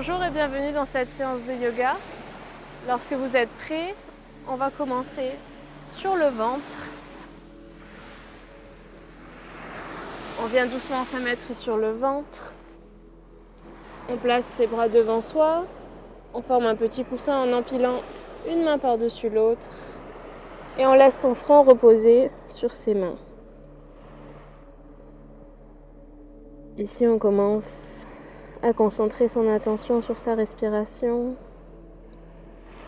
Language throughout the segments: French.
Bonjour et bienvenue dans cette séance de yoga. Lorsque vous êtes prêts, on va commencer sur le ventre. On vient doucement se mettre sur le ventre. On place ses bras devant soi. On forme un petit coussin en empilant une main par-dessus l'autre. Et on laisse son front reposer sur ses mains. Ici, on commence à concentrer son attention sur sa respiration.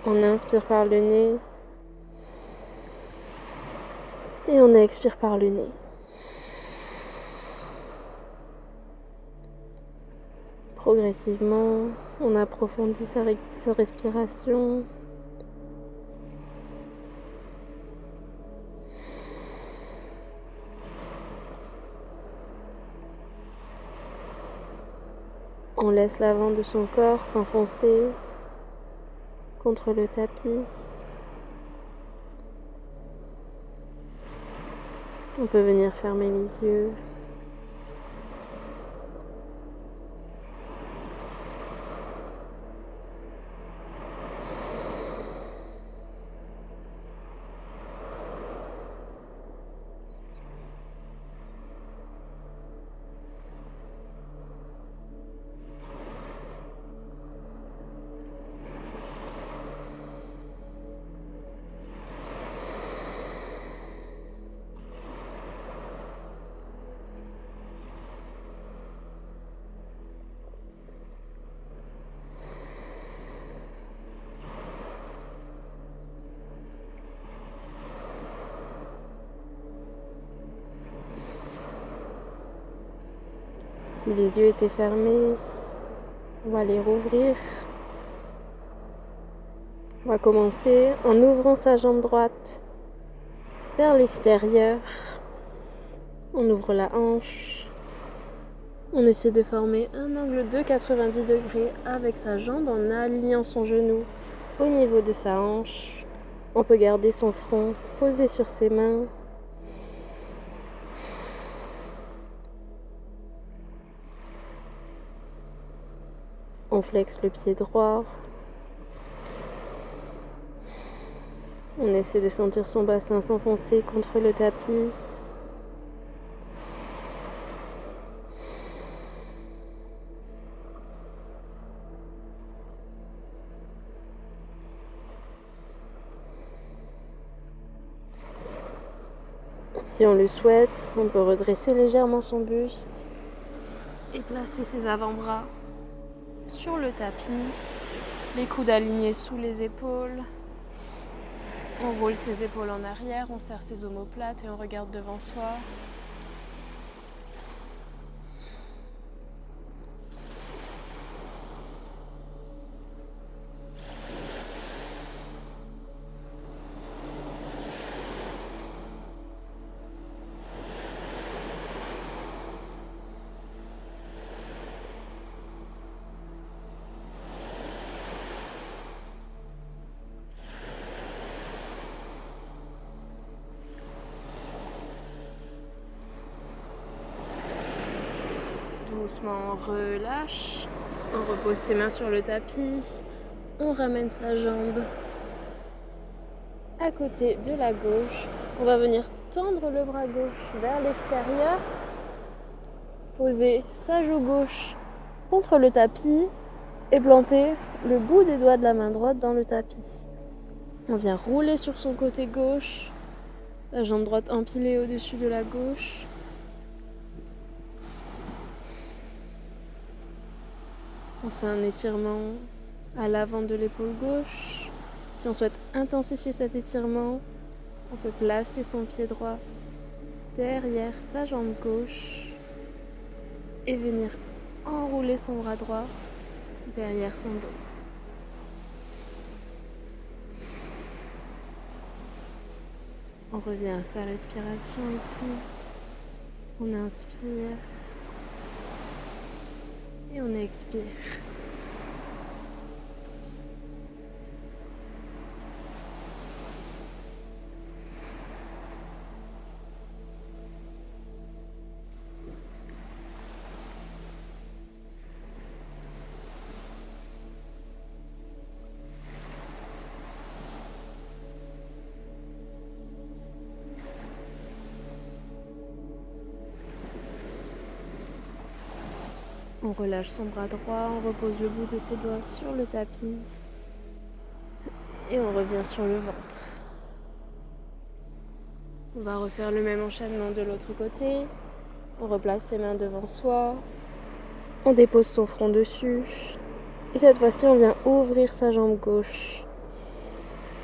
On inspire par le nez et on expire par le nez. Progressivement, on approfondit sa respiration. On laisse l'avant de son corps s'enfoncer contre le tapis. On peut venir fermer les yeux. Si les yeux étaient fermés, on va les rouvrir. On va commencer en ouvrant sa jambe droite vers l'extérieur. On ouvre la hanche. On essaie de former un angle de 90 degrés avec sa jambe en alignant son genou au niveau de sa hanche. On peut garder son front posé sur ses mains. On flexe le pied droit. On essaie de sentir son bassin s'enfoncer contre le tapis. Si on le souhaite, on peut redresser légèrement son buste et placer ses avant-bras sur le tapis, les coudes alignés sous les épaules. On roule ses épaules en arrière, on serre ses omoplates et on regarde devant soi. Doucement, on relâche, on repose ses mains sur le tapis, on ramène sa jambe à côté de la gauche. On va venir tendre le bras gauche vers l'extérieur, poser sa joue gauche contre le tapis et planter le bout des doigts de la main droite dans le tapis. On vient rouler sur son côté gauche, la jambe droite empilée au-dessus de la gauche. On sent un étirement à l'avant de l'épaule gauche. Si on souhaite intensifier cet étirement, on peut placer son pied droit derrière sa jambe gauche et venir enrouler son bras droit derrière son dos. On revient à sa respiration ici. On inspire. Et on expire. On relâche son bras droit, on repose le bout de ses doigts sur le tapis et on revient sur le ventre. On va refaire le même enchaînement de l'autre côté. On replace ses mains devant soi, on dépose son front dessus et cette fois-ci on vient ouvrir sa jambe gauche.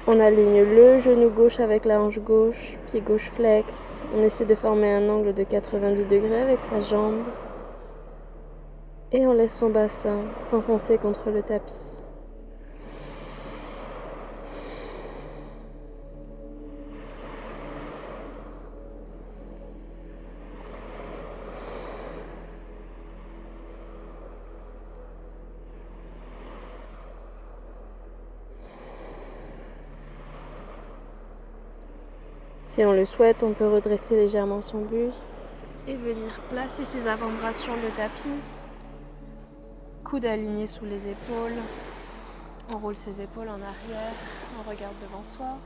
On aligne le genou gauche avec la hanche gauche, pied gauche flex. On essaie de former un angle de 90 degrés avec sa jambe. Et on laisse son bassin s'enfoncer contre le tapis. Si on le souhaite, on peut redresser légèrement son buste et venir placer ses avant-bras sur le tapis. Coude aligné sous les épaules. On roule ses épaules en arrière, on regarde devant soi.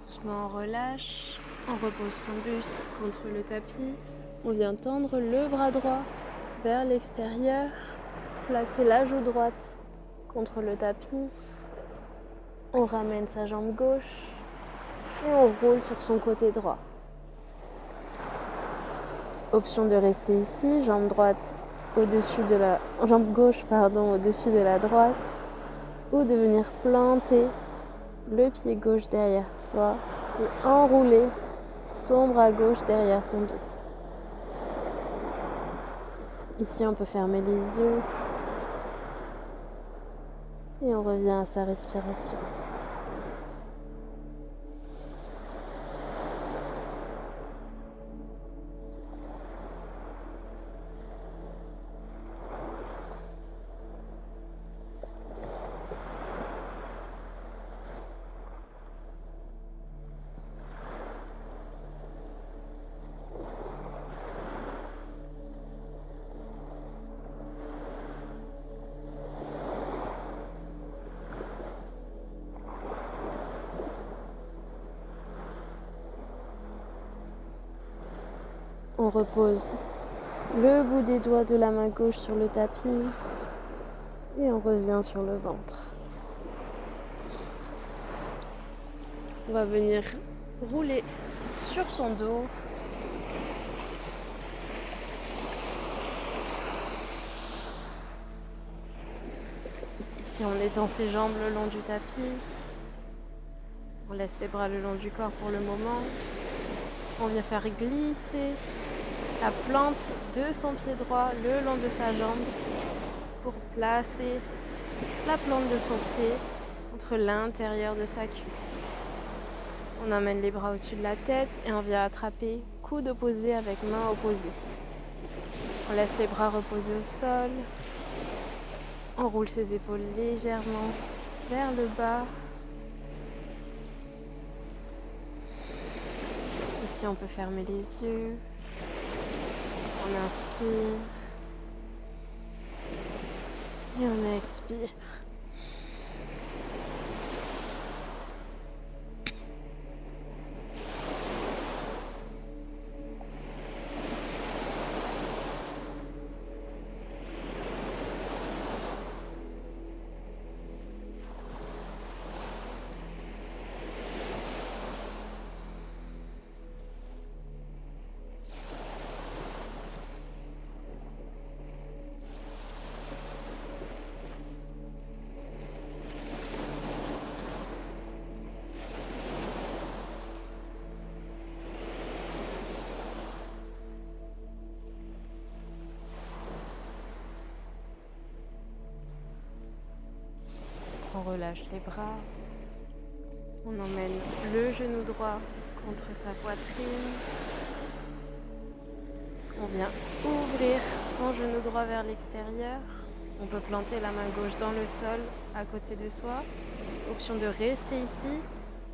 Doucement on relâche, on repose son buste contre le tapis. On vient tendre le bras droit vers l'extérieur, placer la joue droite contre le tapis. On ramène sa jambe gauche et on roule sur son côté droit. Option de rester ici, jambe gauche au-dessus de la droite, ou de venir planter le pied gauche derrière soi et enrouler son bras gauche derrière son dos. Ici, on peut fermer les yeux et on revient à sa respiration. On repose le bout des doigts de la main gauche sur le tapis et on revient sur le ventre. On va venir rouler sur son dos. Ici, on étend ses jambes le long du tapis. On laisse ses bras le long du corps pour le moment. On vient faire glisser la plante de son pied droit le long de sa jambe pour placer la plante de son pied entre l'intérieur de sa cuisse. On amène les bras au-dessus de la tête et on vient attraper coude opposé avec main opposée. On laisse les bras reposer au sol. On roule ses épaules légèrement vers le bas. Ici, on peut fermer les yeux. On inspire et on expire. On relâche les bras. On emmène le genou droit contre sa poitrine. On vient ouvrir son genou droit vers l'extérieur. On peut planter la main gauche dans le sol à côté de soi. Option de rester ici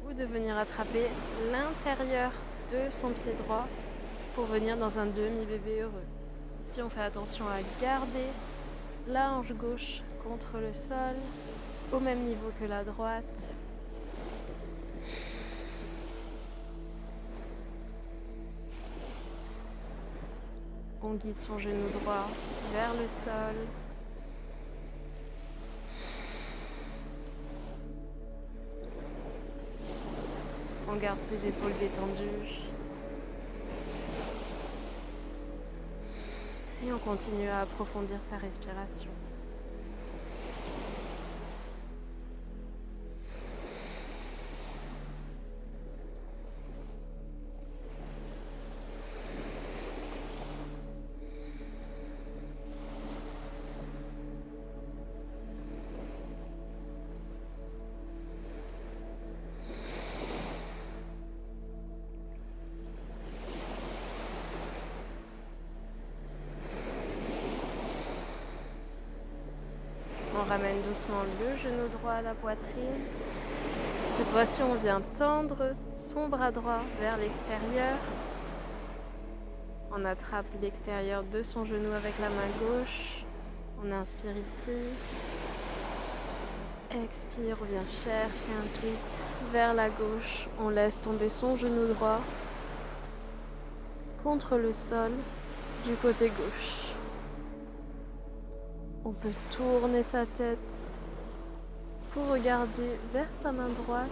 ou de venir attraper l'intérieur de son pied droit pour venir dans un demi-bébé heureux. Ici, on fait attention à garder la hanche gauche contre le sol, au même niveau que la droite. On guide son genou droit vers le sol. On garde ses épaules détendues. Et on continue à approfondir sa respiration. On ramène doucement le genou droit à la poitrine. Cette fois-ci, on vient tendre son bras droit vers l'extérieur. On attrape l'extérieur de son genou avec la main gauche. On inspire ici. Expire, on vient chercher un twist vers la gauche. On laisse tomber son genou droit contre le sol du côté gauche. On peut tourner sa tête pour regarder vers sa main droite.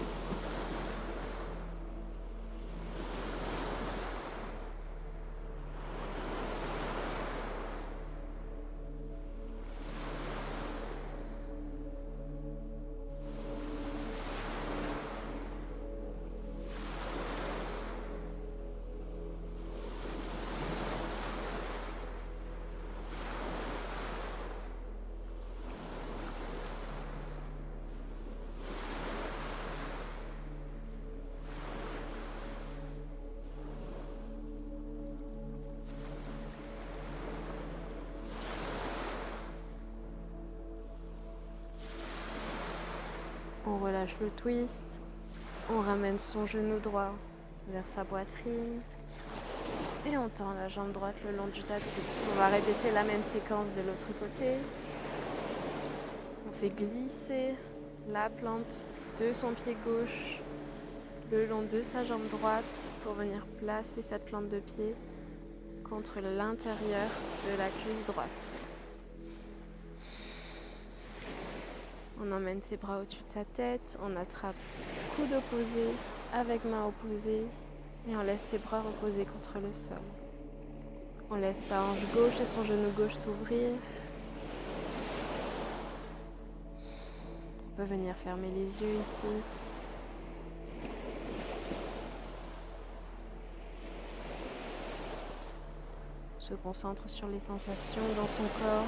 On relâche le twist, on ramène son genou droit vers sa poitrine et on tend la jambe droite le long du tapis. On va répéter la même séquence de l'autre côté. On fait glisser la plante de son pied gauche le long de sa jambe droite pour venir placer cette plante de pied contre l'intérieur de la cuisse droite. On emmène ses bras au-dessus de sa tête, on attrape coude opposé avec main opposée et on laisse ses bras reposer contre le sol. On laisse sa hanche gauche et son genou gauche s'ouvrir. On peut venir fermer les yeux ici. Se concentre sur les sensations dans son corps.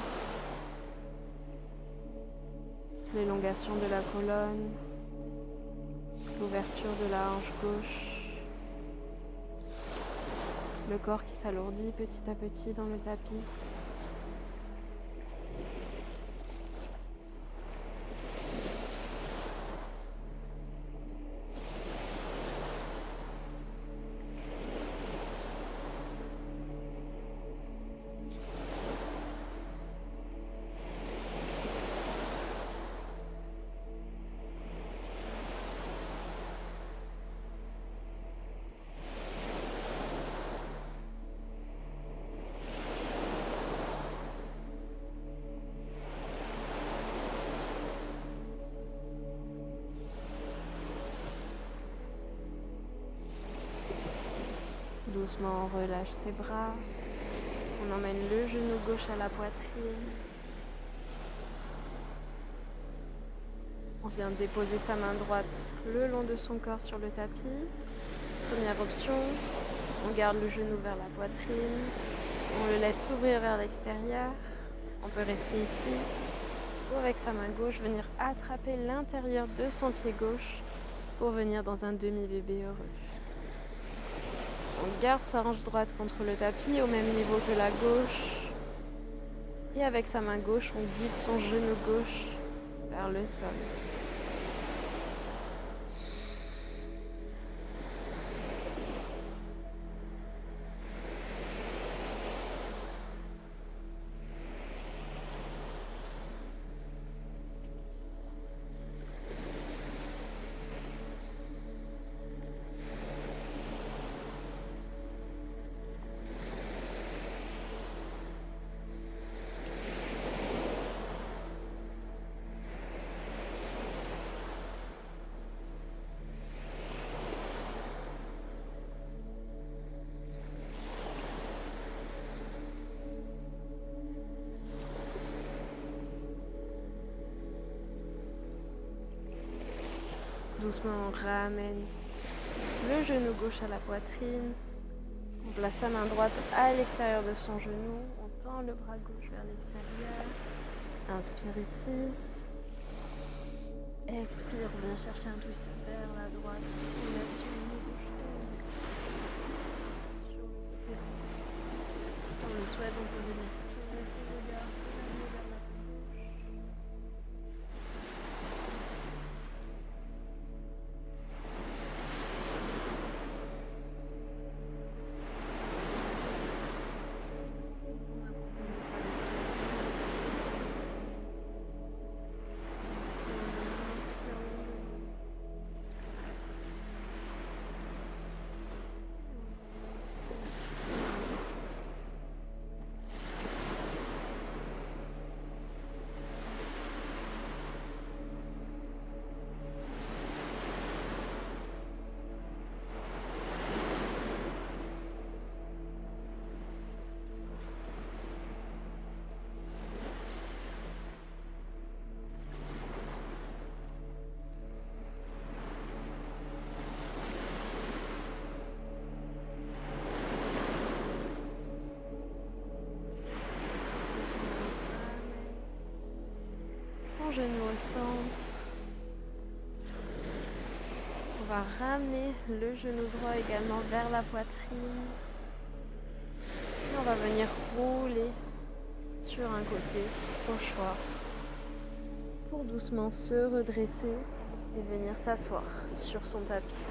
L'élongation de la colonne, l'ouverture de la hanche gauche, le corps qui s'alourdit petit à petit dans le tapis. Doucement, on relâche ses bras. On emmène le genou gauche à la poitrine. On vient déposer sa main droite le long de son corps sur le tapis. Première option, on garde le genou vers la poitrine. On le laisse s'ouvrir vers l'extérieur. On peut rester ici. Ou avec sa main gauche, venir attraper l'intérieur de son pied gauche pour venir dans un demi-bébé heureux. On garde sa hanche droite contre le tapis au même niveau que la gauche. Et avec sa main gauche, on guide son genou gauche vers le sol. Doucement, on ramène le genou gauche à la poitrine. On place sa main droite à l'extérieur de son genou. On tend le bras gauche vers l'extérieur. Inspire ici. Expire, on vient chercher un twist vers la droite. On laisse son genou gauche tomber sur le côté droit. Si on le souhaite, on peut venir tourner son regard vers la gauche. Son genou au centre. On va ramener le genou droit également vers la poitrine. Et on va venir rouler sur un côté au choix pour doucement se redresser et venir s'asseoir sur son tapis.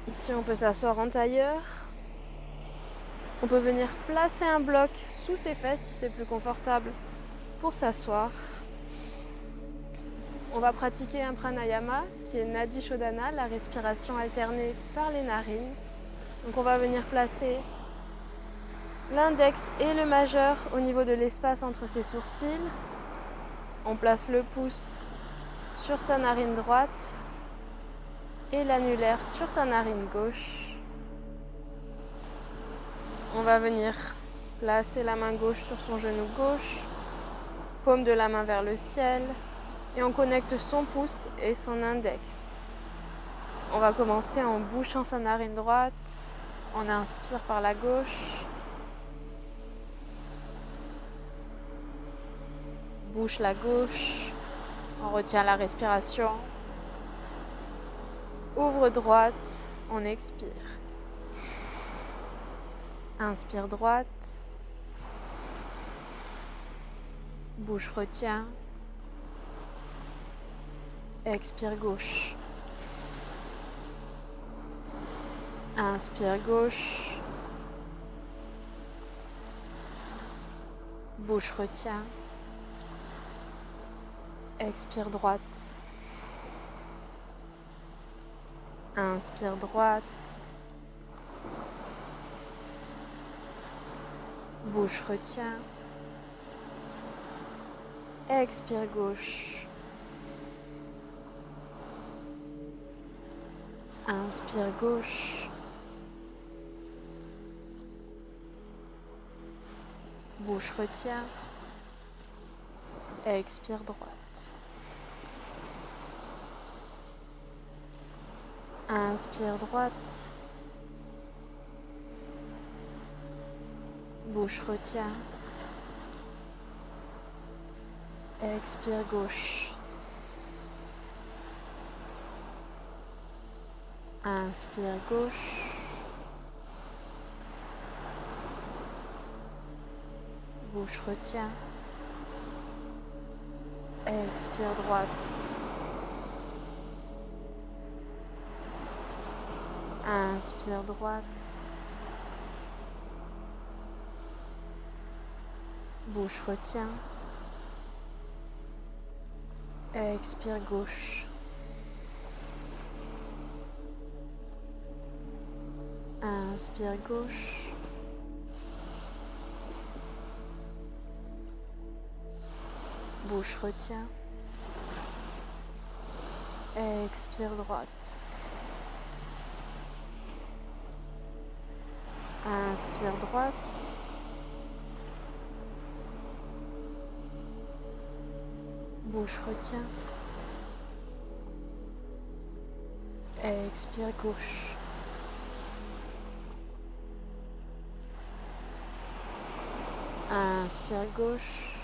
Ici, on peut s'asseoir en tailleur. On peut venir placer un bloc sous ses fesses si c'est plus confortable pour s'asseoir. On va pratiquer un pranayama qui est Nadi Shodhana, la respiration alternée par les narines. Donc on va venir placer l'index et le majeur au niveau de l'espace entre ses sourcils. On place le pouce sur sa narine droite et l'annulaire sur sa narine gauche. On va venir placer la main gauche sur son genou gauche, paume de la main vers le ciel, et on connecte son pouce et son index. On va commencer en bouchant sa narine droite. On inspire par la gauche. Bouche la gauche. On retient la respiration. Ouvre droite. On expire. Inspire droite. Bouche retient. Expire gauche. Inspire gauche. Bouche retient. Expire droite. Inspire droite. Bouche retient. Expire gauche. Inspire gauche. Bouche retient. Expire droite. Inspire droite. Bouche retient. Expire gauche. Inspire gauche. Bouche retient. Expire droite. Inspire droite. Bouche retient. Expire gauche. Inspire gauche. Bouche retient. Expire droite. Inspire droite. Bouche retient. Expire gauche. Inspire gauche.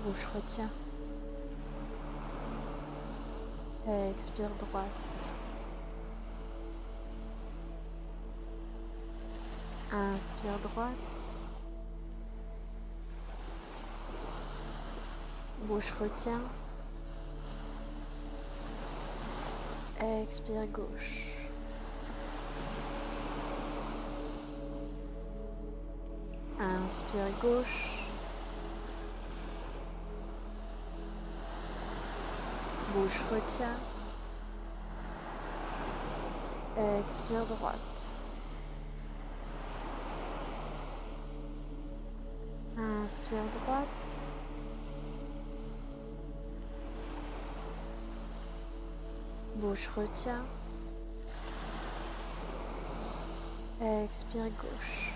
Bouche retient. Expire droite. Inspire droite. Bouche retient. Expire gauche. Inspire gauche. Bouche retient. Expire droite. Inspire droite. Bouche retient. Expire gauche.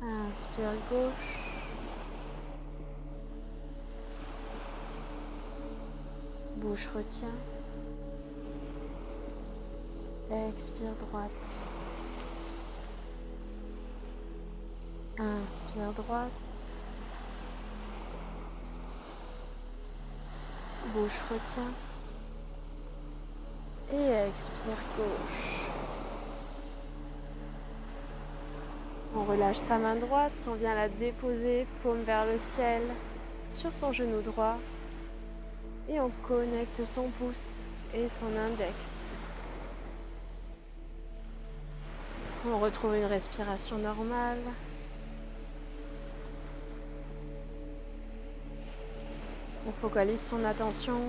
Inspire gauche. Bouche retient. Expire droite. Inspire droite. Bouche retient. Et expire gauche. On relâche sa main droite, on vient la déposer, paume vers le ciel, sur son genou droit. Et on connecte son pouce et son index. On retrouve une respiration normale. On focalise son attention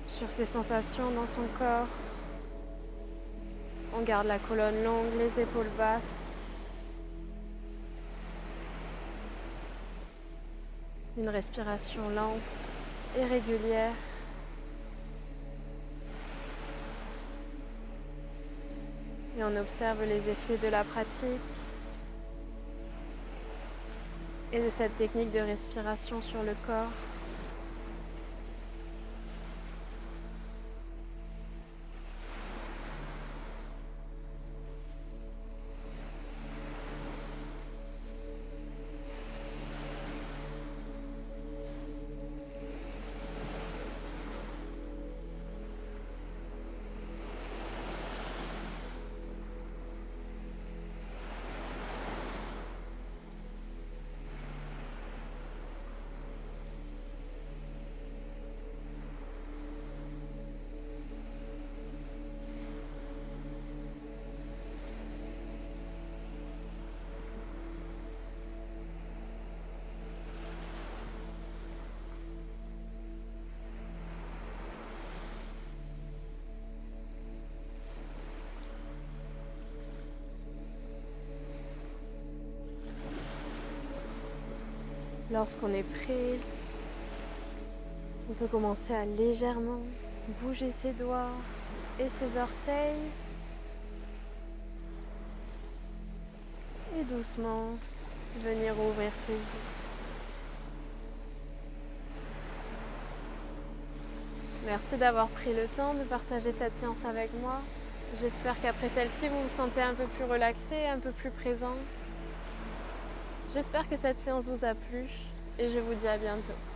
sur ses sensations dans son corps. On garde la colonne longue, les épaules basses. Une respiration lente et régulière. Et on observe les effets de la pratique et de cette technique de respiration sur le corps. Lorsqu'on est prêt, on peut commencer à légèrement bouger ses doigts et ses orteils. Et doucement venir ouvrir ses yeux. Merci d'avoir pris le temps de partager cette séance avec moi. J'espère qu'après celle-ci, vous vous sentez un peu plus relaxé, un peu plus présent. J'espère que cette séance vous a plu. et je vous dis à bientôt.